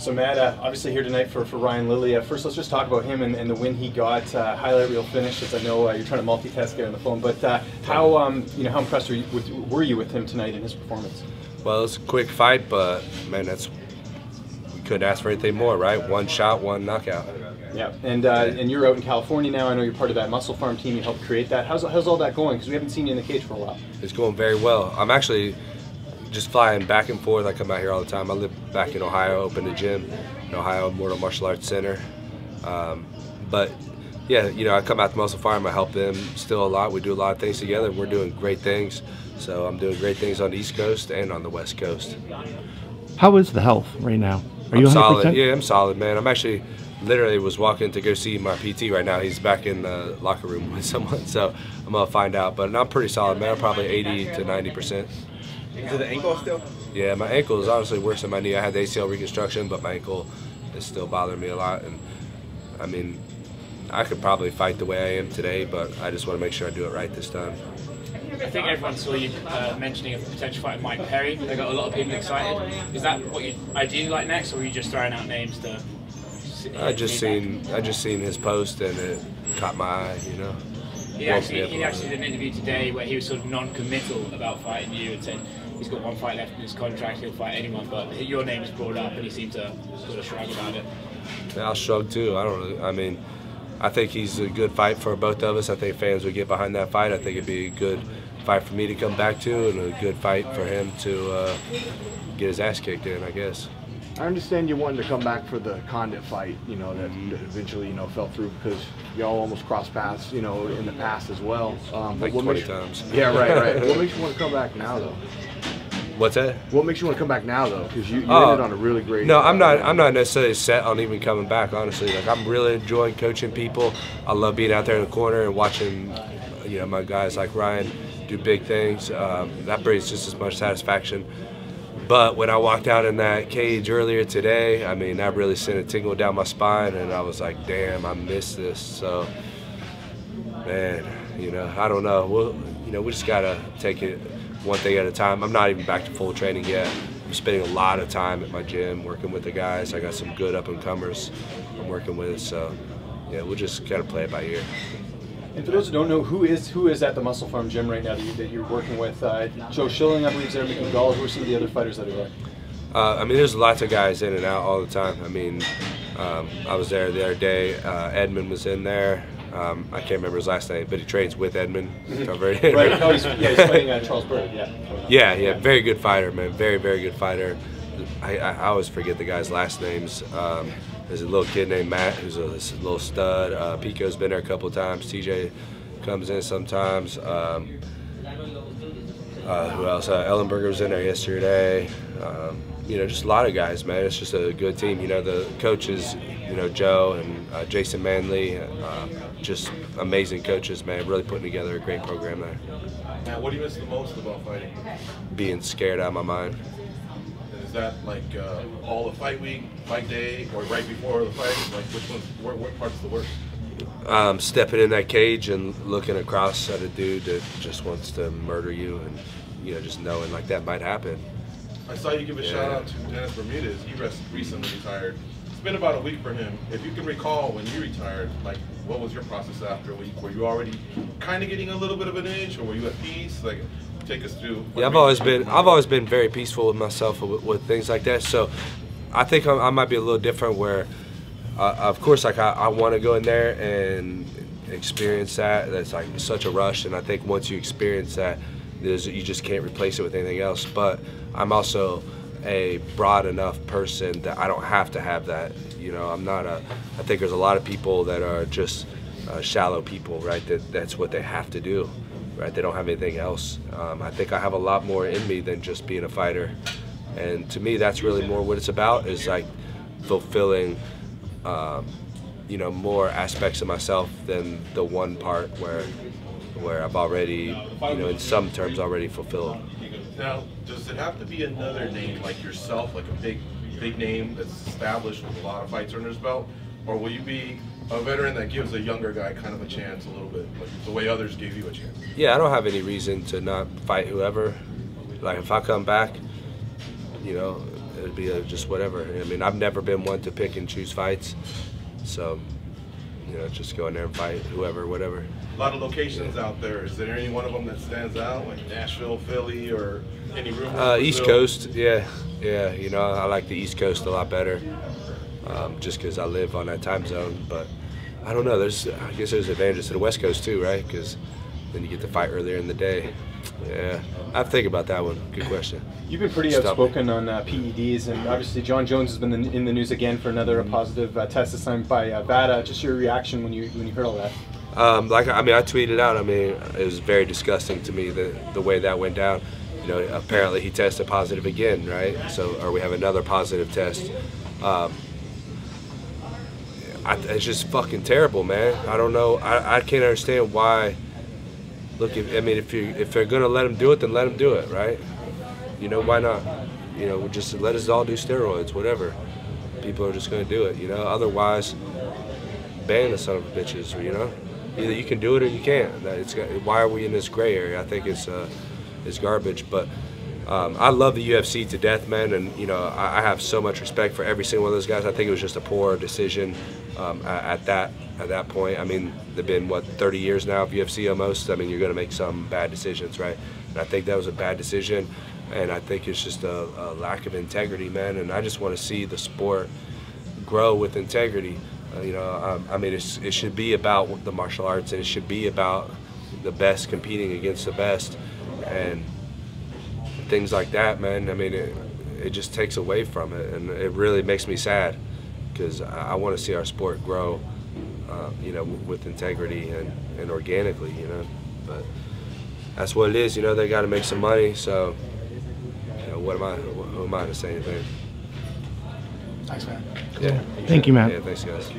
So Matt, obviously here tonight for Ryan Lilly. First, let's just talk about him and the win he got. Highlight reel finish, as I know you're trying to multitask there on the phone. But how how impressed were you with him tonight in his performance? Well, it was a quick fight, but man, we couldn't ask for anything more, right? One shot, one knockout. Yeah, and you're out in California now. I know you're part of that Muscle Farm team. You helped create that. How's all that going? Because we haven't seen you in the cage for a while. It's going very well. I'm actually just flying back and forth. I come out here all the time. I live back in Ohio, open a gym in Ohio, Mortal Martial Arts Center. But yeah, you know, I come out to Muscle Farm. I help them still a lot. We do a lot of things together. We're doing great things. So I'm doing great things on the East Coast and on the West Coast. How is the health right now? Are you 100%? Solid. Yeah, I'm solid, man. I'm actually literally was walking to go see my PT right now. He's back in the locker room with someone, so I'm gonna find out. But I'm pretty solid, man. I'm probably 80 to 90%. Is it the ankle still? Yeah, my ankle is honestly worse than my knee. I had the ACL reconstruction, but my ankle is still bothering me a lot. And I mean, I could probably fight the way I am today, but I just want to make sure I do it right this time. I think everyone saw you mentioning a potential fight with Mike Perry. They got a lot of people excited. Is that what you ideally like next, or were you just throwing out names to? I just seen his post and it caught my eye, you know. He actually did an interview today where he was sort of non-committal about fighting you and said he's got one fight left in his contract, he'll fight anyone, but your name is brought up and he seemed to sort of shrug about it. Yeah, I'll shrug too. I think he's a good fight for both of us. I think fans would get behind that fight. I think it'd be a good fight for me to come back to and a good fight for him to get his ass kicked in, I guess. I understand you wanted to come back for the Condit fight, you know, that eventually, you know, fell through because y'all almost crossed paths, you know, in the past as well. Like 20 times. Yeah, right. What makes you want to come back now, though? What's that? What makes you want to come back now, though? Because you ended on a really great. No, I'm not necessarily set on even coming back. Honestly, like I'm really enjoying coaching people. I love being out there in the corner and watching, you know, my guys like Ryan do big things. That brings just as much satisfaction. But when I walked out in that cage earlier today, I mean, that really sent a tingle down my spine, and I was like, damn, I missed this. So, man, you know, I don't know. We just gotta take it one thing at a time. I'm not even back to full training yet. I'm spending a lot of time at my gym working with the guys. I got some good up-and-comers I'm working with, so yeah, we'll just gotta play it by ear. And for those who don't know, who is at the Muscle Farm gym right now that you're working with? Joe Schilling, I believe, is there. Mickey Gall. Who are some of the other fighters that are there? I mean, there's lots of guys in and out all the time. I mean, I was there the other day. Edmund was in there. I can't remember his last name, but he trains with Edmund. Mm-hmm. Right. No, he's fighting Charles Bird. Yeah. Yeah. Very good fighter, man. Very good fighter. I always forget the guys' last names. There's a little kid named Matt who's a little stud. Pico's been there a couple of times. TJ comes in sometimes. Who else? Ellenberger was in there yesterday. You know, just a lot of guys, man. It's just a good team. You know, the coaches, you know, Joe and Jason Manley, just amazing coaches, man. Really putting together a great program there. Now, what do you miss the most about fighting? Being scared out of my mind. Is that like all the fight week, fight day, or right before the fight? Like which one? What part's the worst? Stepping in that cage and looking across at a dude that just wants to murder you, and you know, just knowing like that might happen. I saw you give a shout out to Dennis Bermudez. He recently retired. It's been about a week for him. If you can recall when you retired, like what was your process after a week? Were you already kind of getting a little bit of an itch, or were you at peace? Like, take us through. Yeah, I've always been very peaceful with myself with things like that. So I think I might be a little different where, of course, like I want to go in there and experience that. That's like such a rush, and I think once you experience that, you just can't replace it with anything else. But I'm also a broad enough person that I don't have to have that. You know, I think there's a lot of people that are just shallow people, right? That's what they have to do. Right, they don't have anything else. I think I have a lot more in me than just being a fighter, and to me, that's really more what it's about. Is like fulfilling, you know, more aspects of myself than the one part where I've already, you know, in some terms, already fulfilled. Now, does it have to be another name like yourself, like a big name that's established with a lot of fights under his belt, or will you be a veteran that gives a younger guy kind of a chance a little bit, like the way others gave you a chance? Yeah, I don't have any reason to not fight whoever. Like if I come back, you know, it'd be just whatever. I mean, I've never been one to pick and choose fights, so you know, just go in there and fight whoever, whatever. A lot of locations out there. Is there any one of them that stands out, like Nashville, Philly, or any room? East Coast, yeah. You know, I like the East Coast a lot better, just because I live on that time zone. But I don't know. I guess there's advantages to the West Coast too, right? Because then you get to fight earlier in the day. Yeah, I have to think about that one. Good question. You've been pretty outspoken on PEDs, and obviously John Jones has been in the news again for another positive test assigned by VADA. Just your reaction when you heard all that? I mean, I tweeted out. I mean, it was very disgusting to me the way that went down. You know, apparently he tested positive again, right? So, or we have another positive test. It's just fucking terrible, man. I don't know. I can't understand why. Look, if they're gonna let him do it, then let him do it, right? You know, why not? You know, just let us all do steroids, whatever. People are just gonna do it, you know. Otherwise, ban the son of a bitches, you know. Either you can do it or you can't. Why are we in this gray area? I think it's garbage. But I love the UFC to death, man, and you know I have so much respect for every single one of those guys. I think it was just a poor decision at that point. I mean, they've been what 30 years now of UFC almost. I mean, you're going to make some bad decisions, right? And I think that was a bad decision, and I think it's just a lack of integrity, man. And I just want to see the sport grow with integrity. You know, I mean, it should be about the martial arts, and it should be about the best competing against the best, and things like that, man. I mean, it just takes away from it, and it really makes me sad because I want to see our sport grow, you know, with integrity and organically, you know. But that's what it is, you know. They got to make some money, so you know, who am I to say anything? Thanks, man. Yeah. Thank you, man. Yeah, thanks, guys.